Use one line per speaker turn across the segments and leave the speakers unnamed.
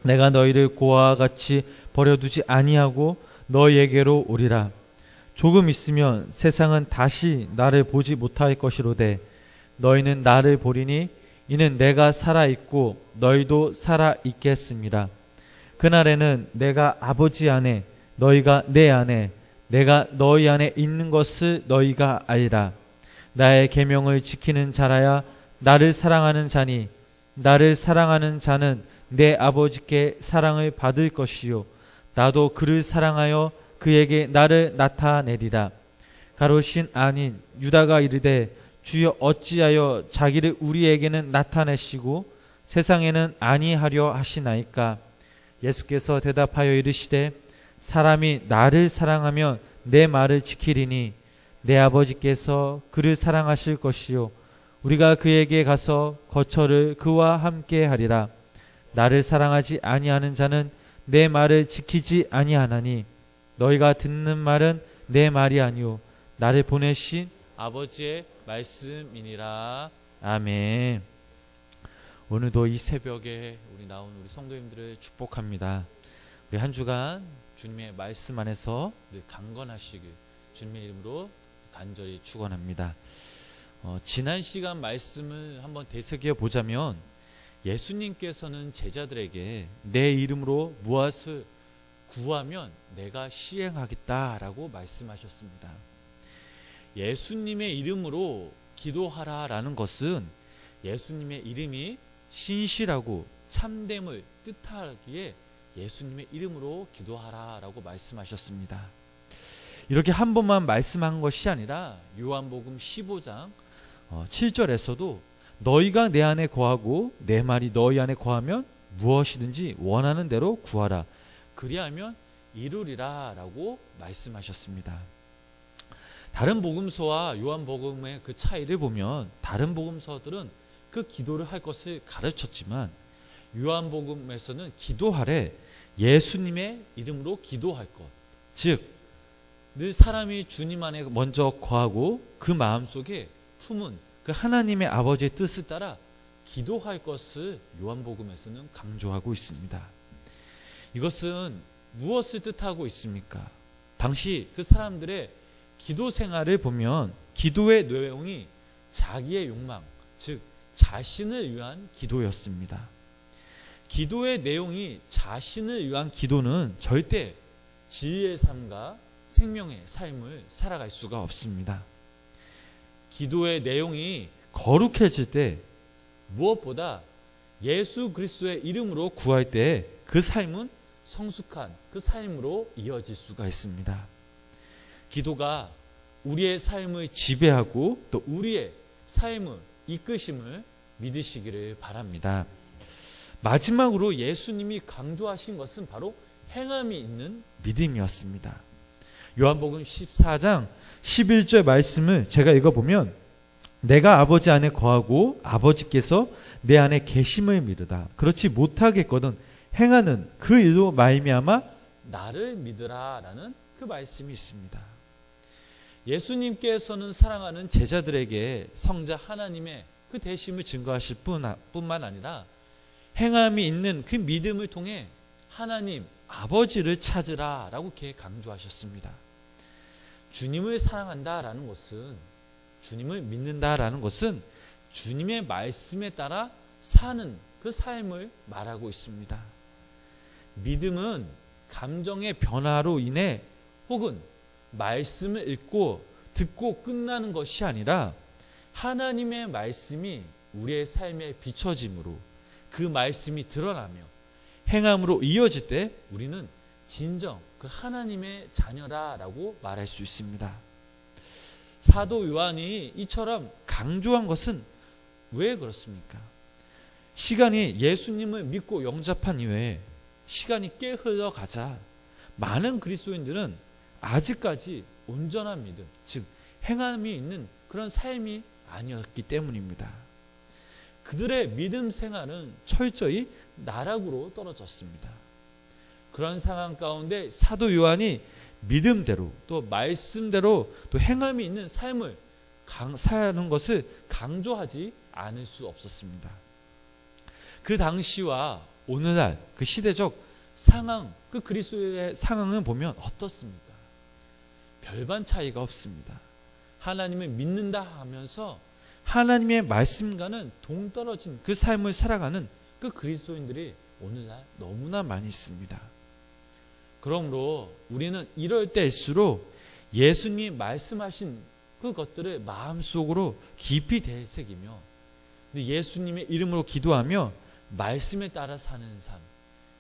내가 너희를 고아와 같이 버려두지 아니하고 너희에게로 오리라. 조금 있으면 세상은 다시 나를 보지 못할 것이로되 너희는 나를 보리니 이는 내가 살아있고 너희도 살아있겠습니다. 그날에는 내가 아버지 안에 너희가 내 안에 내가 너희 안에 있는 것을 너희가 알리라. 나의 계명을 지키는 자라야 나를 사랑하는 자니 나를 사랑하는 자는 내 아버지께 사랑을 받을 것이요 나도 그를 사랑하여 그에게 나를 나타내리라. 가롯신 아닌 유다가 이르되 주여 어찌하여 자기를 우리에게는 나타내시고 세상에는 아니하려 하시나이까. 예수께서 대답하여 이르시되 사람이 나를 사랑하면 내 말을 지키리니 내 아버지께서 그를 사랑하실 것이요 우리가 그에게 가서 거처를 그와 함께 하리라. 나를 사랑하지 아니하는 자는 내 말을 지키지 아니하나니 너희가 듣는 말은 내 말이 아니요 나를 보내신 아버지의 말씀이니라. 아멘. 오늘도 이 새벽에 우리 나온 우리 성도님들을 축복합니다. 우리 한 주간 주님의 말씀 안에서 늘 강건하시길 주님의 이름으로 간절히 축원합니다. 지난 시간 말씀을 한번 되새겨 보자면 예수님께서는 제자들에게 내 이름으로 무엇을 구하면 내가 시행하겠다라고 말씀하셨습니다. 예수님의 이름으로 기도하라라는 것은 예수님의 이름이 신실하고 참됨을 뜻하기에 예수님의 이름으로 기도하라라고 말씀하셨습니다. 이렇게 한 번만 말씀한 것이 아니라 요한복음 15장 7절에서도 너희가 내 안에 거하고 내 말이 너희 안에 거하면 무엇이든지 원하는 대로 구하라. 그리하면 이루리라 라고 말씀하셨습니다. 다른 복음서와 요한복음의 그 차이를 보면 다른 복음서들은 그 기도를 할 것을 가르쳤지만 요한복음에서는 기도하래 예수님의 이름으로 기도할 것, 즉 늘 사람이 주님 안에 먼저 거하고 그 마음속에 품은 그 하나님의 아버지의 뜻을 따라 기도할 것을 요한복음에서는 강조하고 있습니다. 이것은 무엇을 뜻하고 있습니까? 당시 그 사람들의 기도 생활을 보면 기도의 내용이 자기의 욕망, 즉 자신을 위한 기도였습니다. 기도의 내용이 자신을 위한 기도는 절대 지혜의 삶과 생명의 삶을 살아갈 수가 없습니다. 기도의 내용이 거룩해질 때 무엇보다 예수 그리스도의 이름으로 구할 때 그 삶은 성숙한 그 삶으로 이어질 수가 있습니다. 기도가 우리의 삶을 지배하고 또 우리의 삶을 이끄심을 믿으시기를 바랍니다. 마지막으로 예수님이 강조하신 것은 바로 행함이 있는 믿음이었습니다. 요한복음 14장 11절 말씀을 제가 읽어보면 내가 아버지 안에 거하고 아버지께서 내 안에 계심을 믿으다. 그렇지 못하겠거든 행하는 그 일로 말미암아 나를 믿으라 라는 그 말씀이 있습니다. 예수님께서는 사랑하는 제자들에게 성자 하나님의 그 대심을 증거하실 뿐만 아니라 행함이 있는 그 믿음을 통해 하나님 아버지를 찾으라 라고 이렇게 강조하셨습니다. 주님을 사랑한다라는 것은 주님을 믿는다라는 것은 주님의 말씀에 따라 사는 그 삶을 말하고 있습니다. 믿음은 감정의 변화로 인해 혹은 말씀을 읽고 듣고 끝나는 것이 아니라 하나님의 말씀이 우리의 삶에 비춰짐으로 그 말씀이 드러나며 행함으로 이어질 때 우리는 진정 그 하나님의 자녀라라고 말할 수 있습니다. 사도 요한이 이처럼 강조한 것은 왜 그렇습니까? 시간이 예수님을 믿고 영접한 이후에 시간이 꽤 흘러가자 많은 그리스도인들은 아직까지 온전한 믿음, 즉 행함이 있는 그런 삶이 아니었기 때문입니다. 그들의 믿음 생활은 철저히 나락으로 떨어졌습니다. 그런 상황 가운데 사도 요한이 믿음대로 또 말씀대로 또 행함이 있는 삶을 사는 것을 강조하지 않을 수 없었습니다. 그 당시와 오늘날 그 시대적 상황, 그 그리스도의 상황을 보면 어떻습니까? 별반 차이가 없습니다. 하나님을 믿는다 하면서 하나님의 말씀과는 동떨어진 그 삶을 살아가는 그 그리스도인들이 오늘날 너무나 많이 있습니다. 그러므로 우리는 이럴 때일수록 예수님이 말씀하신 그것들을 마음속으로 깊이 되새기며 예수님의 이름으로 기도하며 말씀에 따라 사는 삶,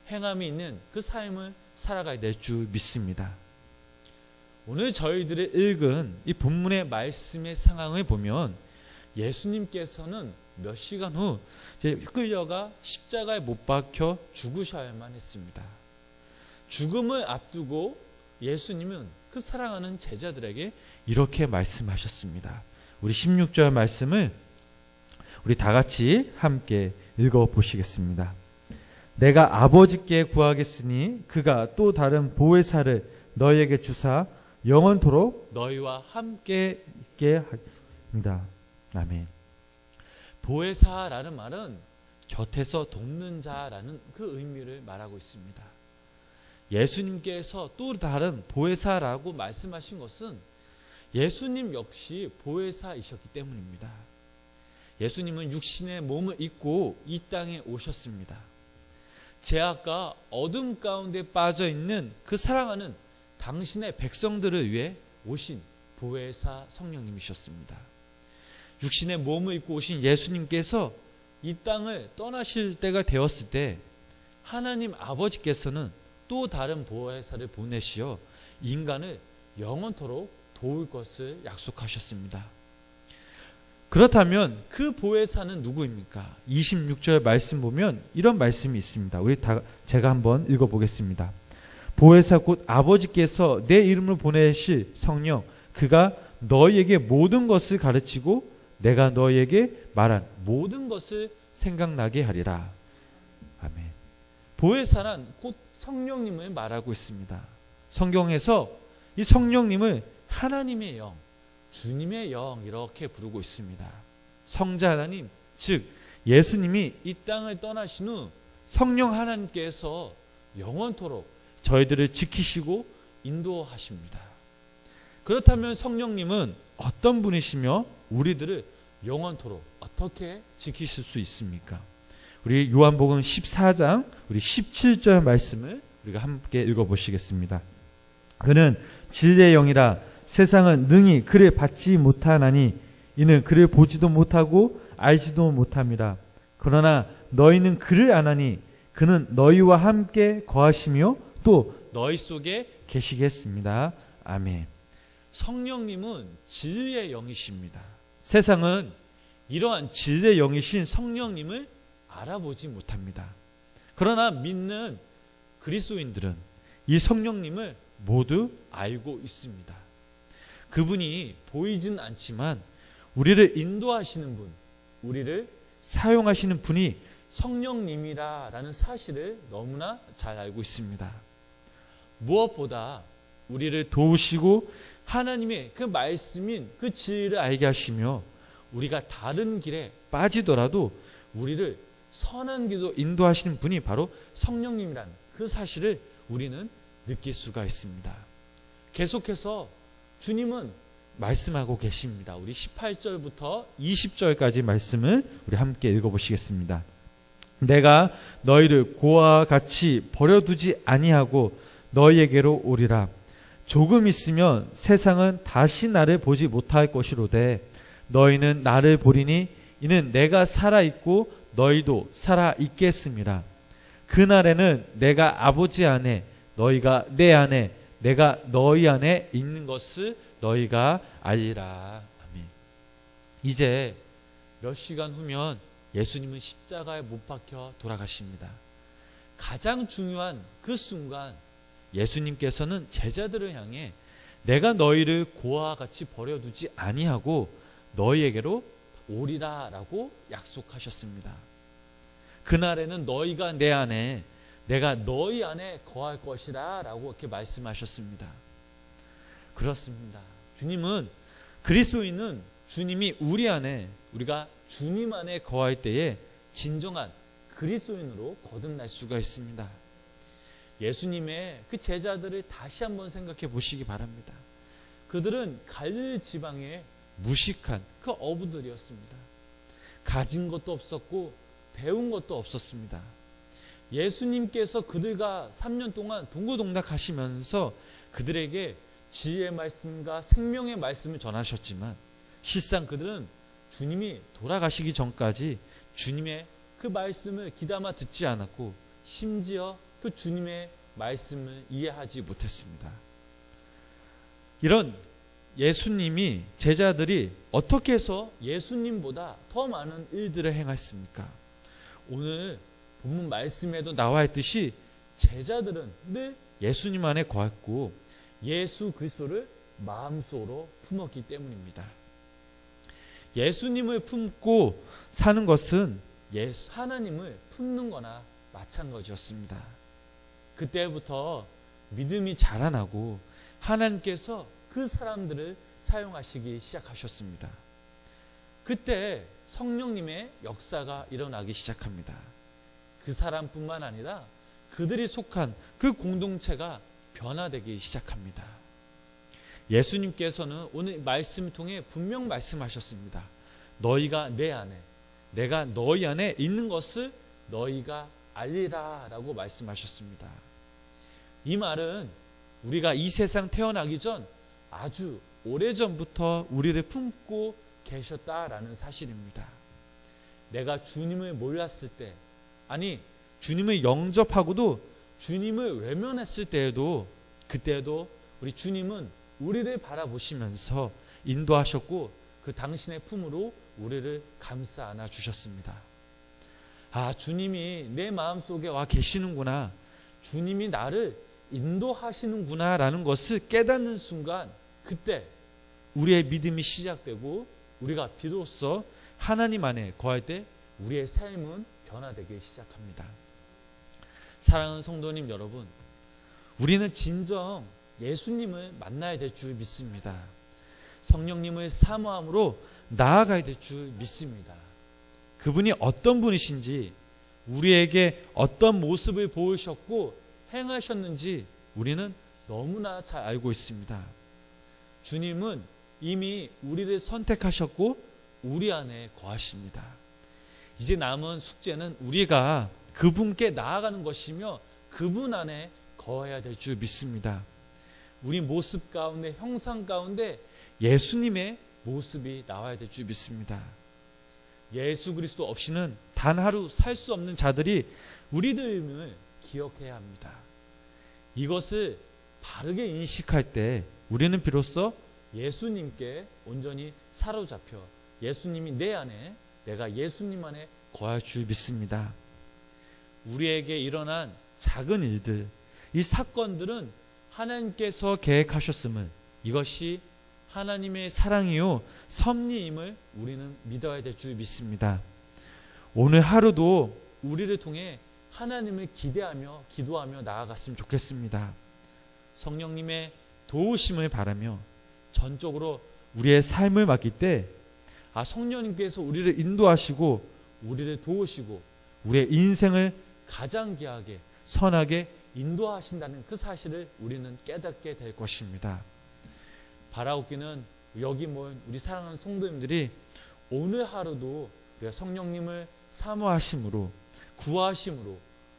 행함이 있는 그 삶을 살아가야 될 줄 믿습니다. 오늘 저희들이 읽은 이 본문의 말씀의 상황을 보면 예수님께서는 몇 시간 후 끌려가 십자가에 못 박혀 죽으셔야만 했습니다. 죽음을 앞두고 예수님은 그 사랑하는 제자들에게 이렇게 말씀하셨습니다. 우리 16절 말씀을 우리 다 같이 함께 읽어보시겠습니다. 내가 아버지께 구하겠으니 그가 또 다른 보혜사를 너희에게 주사 영원토록 너희와 함께 있게 합니다. 아멘. 보혜사라는 말은 곁에서 돕는 자라는 그 의미를 말하고 있습니다. 예수님께서 또 다른 보혜사라고 말씀하신 것은 예수님 역시 보혜사이셨기 때문입니다. 예수님은 육신의 몸을 입고 이 땅에 오셨습니다. 죄악과 어둠 가운데 빠져있는 그 사랑하는 당신의 백성들을 위해 오신 보혜사 성령님이셨습니다. 육신의 몸을 입고 오신 예수님께서 이 땅을 떠나실 때가 되었을 때 하나님 아버지께서는 또 다른 보혜사를 보내시어 인간을 영원토록 도울 것을 약속하셨습니다. 그렇다면 그 보혜사는 누구입니까? 26절 말씀 보면 이런 말씀이 있습니다. 제가 한번 읽어보겠습니다. 보혜사 곧 아버지께서 내 이름으로 보내실 성령, 그가 너희에게 모든 것을 가르치고 내가 너희에게 말한 모든 것을 생각나게 하리라. 아멘. 보혜사란 곧 성령님을 말하고 있습니다. 성경에서 이 성령님을 하나님의 영, 주님의 영 이렇게 부르고 있습니다. 성자 하나님, 즉 예수님이 이 땅을 떠나신 후 성령 하나님께서 영원토록 저희들을 지키시고 인도하십니다. 그렇다면 성령님은 어떤 분이시며 우리들을 영원토록 어떻게 지키실 수 있습니까? 우리 요한복음 14장 우리 17절 말씀을 우리가 함께 읽어보시겠습니다. 그는 진리의 영이라 세상은 능히 그를 받지 못하나니 이는 그를 보지도 못하고 알지도 못함이라. 그러나 너희는 그를 아나니 그는 너희와 함께 거하시며 또 너희 속에 계시겠습니다. 아멘. 성령님은 진리의 영이십니다. 세상은 이러한 진리의 영이신 성령님을 알아보지 못합니다. 그러나 믿는 그리스도인들은 이 성령님을 모두 알고 있습니다. 그분이 보이진 않지만 우리를 인도하시는 분, 우리를 사용하시는 분이 성령님이라는 사실을 너무나 잘 알고 있습니다. 무엇보다 우리를 도우시고 하나님의 그 말씀인 그 진리를 알게 하시며 우리가 다른 길에 빠지더라도 우리를 선한 길로 인도하시는 분이 바로 성령님이라는 그 사실을 우리는 느낄 수가 있습니다. 계속해서 주님은 말씀하고 계십니다. 우리 18절부터 20절까지 말씀을 우리 함께 읽어보시겠습니다. 내가 너희를 고아와 같이 버려두지 아니하고 너희에게로 오리라. 조금 있으면 세상은 다시 나를 보지 못할 것이로되 너희는 나를 보리니 이는 내가 살아있고 너희도 살아있겠음이라. 그날에는 내가 아버지 안에 너희가 내 안에 내가 너희 안에 있는 것을 너희가 알리라. 아멘. 이제 몇 시간 후면 예수님은 십자가에 못 박혀 돌아가십니다. 가장 중요한 그 순간 예수님께서는 제자들을 향해 내가 너희를 고아와 같이 버려두지 아니하고 너희에게로 오리라 라고 약속하셨습니다. 그날에는 너희가 내 안에 내가 너희 안에 거할 것이라 라고 이렇게 말씀하셨습니다. 그렇습니다. 주님은 그리스도인은 주님이 우리 안에 우리가 주님 안에 거할 때에 진정한 그리스도인으로 거듭날 수가 있습니다. 예수님의 그 제자들을 다시 한번 생각해 보시기 바랍니다. 그들은 갈릴리 지방의 무식한 그 어부들이었습니다. 가진 것도 없었고 배운 것도 없었습니다. 예수님께서 그들과 3년 동안 동고동락 하시면서 그들에게 지혜의 말씀과 생명의 말씀을 전하셨지만 실상 그들은 주님이 돌아가시기 전까지 주님의 그 말씀을 귀담아 듣지 않았고 심지어 그 주님의 말씀을 이해하지 못했습니다. 이런 예수님이 제자들이 어떻게 해서 예수님보다 더 많은 일들을 행했습니까? 오늘 본문 말씀에도 나와 있듯이 제자들은 늘 예수님 안에 거했고 예수 그리스도를 마음속으로 품었기 때문입니다. 예수님을 품고 사는 것은 하나님을 품는 거나 마찬가지였습니다. 그때부터 믿음이 자라나고 하나님께서 그 사람들을 사용하시기 시작하셨습니다. 그때 성령님의 역사가 일어나기 시작합니다. 그 사람뿐만 아니라 그들이 속한 그 공동체가 변화되기 시작합니다. 예수님께서는 오늘 말씀을 통해 분명 말씀하셨습니다. 너희가 내 안에, 내가 너희 안에 있는 것을 너희가 알리라 라고 말씀하셨습니다. 이 말은 우리가 이 세상 태어나기 전 아주 오래전부터 우리를 품고 계셨다라는 사실입니다. 내가 주님을 몰랐을 때, 아니 주님을 영접하고도 주님을 외면했을 때에도 그때도 우리 주님은 우리를 바라보시면서 인도하셨고 그 당신의 품으로 우리를 감싸 안아 주셨습니다. 아, 주님이 내 마음속에 와 계시는구나, 주님이 나를 인도하시는구나 라는 것을 깨닫는 순간 그때 우리의 믿음이 시작되고 우리가 비로소 하나님 안에 거할 때 우리의 삶은 변화되기 시작합니다. 사랑하는 성도님 여러분, 우리는 진정 예수님을 만나야 될 줄 믿습니다. 성령님을 사모함으로 나아가야 될 줄 믿습니다. 그분이 어떤 분이신지, 우리에게 어떤 모습을 보이셨고 행하셨는지 우리는 너무나 잘 알고 있습니다. 주님은 이미 우리를 선택하셨고 우리 안에 거하십니다. 이제 남은 숙제는 우리가 그분께 나아가는 것이며 그분 안에 거해야 될 줄 믿습니다. 우리 모습 가운데, 형상 가운데 예수님의 모습이 나와야 될 줄 믿습니다. 예수 그리스도 없이는 단 하루 살 수 없는 자들이 우리들을 기억해야 합니다. 이것을 바르게 인식할 때 우리는 비로소 예수님께 온전히 사로잡혀 예수님이 내 안에, 내가 예수님 안에 거할 줄 믿습니다. 우리에게 일어난 작은 일들, 이 사건들은 하나님께서 계획하셨음을, 이것이 하나님의 사랑이요 섭리임을 우리는 믿어야 될 줄 믿습니다. 오늘 하루도 우리를 통해 하나님을 기대하며 기도하며 나아갔으면 좋겠습니다. 성령님의 도우심을 바라며 전적으로 우리의 삶을 맡길 때 성령님께서 우리를 인도하시고 우리를 도우시고 우리의 인생을 가장 귀하게 선하게 인도하신다는 그 사실을 우리는 깨닫게 될 것입니다. 바라옵기는 여기 모인 우리 사랑하는 성도님들이 오늘 하루도 우리가 성령님을 사모하심으로 구하심으로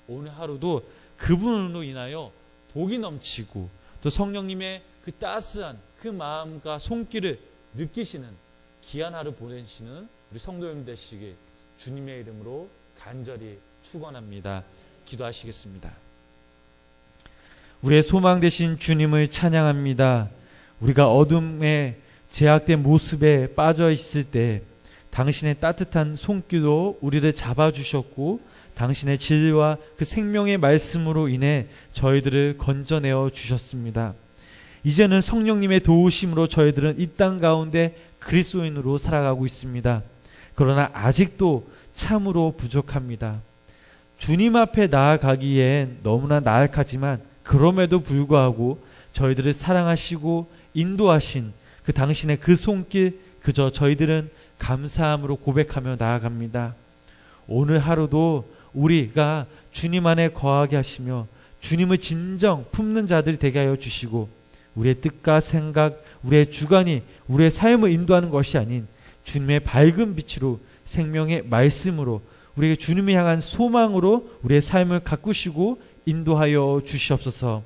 오늘 하루도 그분으로 인하여 복이 넘치고 또 성령님의 그 따스한 그 마음과 손길을 느끼시는 귀한 하루 보내시는 우리 성도님 되시길 주님의 이름으로 간절히 축원합니다. 기도하시겠습니다. 우리의 소망 되신 주님을 찬양합니다. 우리가 어둠에 제약된 모습에 빠져 있을 때 당신의 따뜻한 손길로 우리를 잡아주셨고 당신의 진리와 그 생명의 말씀으로 인해 저희들을 건져내어 주셨습니다. 이제는 성령님의 도우심으로 저희들은 이 땅 가운데 그리스도인으로 살아가고 있습니다. 그러나 아직도 참으로 부족합니다. 주님 앞에 나아가기엔 너무나 나약하지만 그럼에도 불구하고 저희들을 사랑하시고 인도하신 그 당신의 그 손길, 그저 저희들은 감사함으로 고백하며 나아갑니다. 오늘 하루도 우리가 주님 안에 거하게 하시며 주님을 진정 품는 자들이 되게 하여 주시고, 우리의 뜻과 생각, 우리의 주관이 우리의 삶을 인도하는 것이 아닌 주님의 밝은 빛으로, 생명의 말씀으로, 우리에게 주님을 향한 소망으로 우리의 삶을 가꾸시고 인도하여 주시옵소서.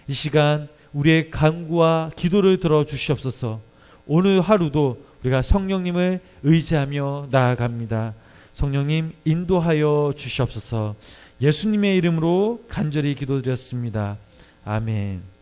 이 시간 우리의 간구와 기도를 들어 주시옵소서. 오늘 하루도 우리가 성령님을 의지하며 나아갑니다. 성령님 인도하여 주시옵소서. 예수님의 이름으로 간절히 기도드렸습니다. 아멘.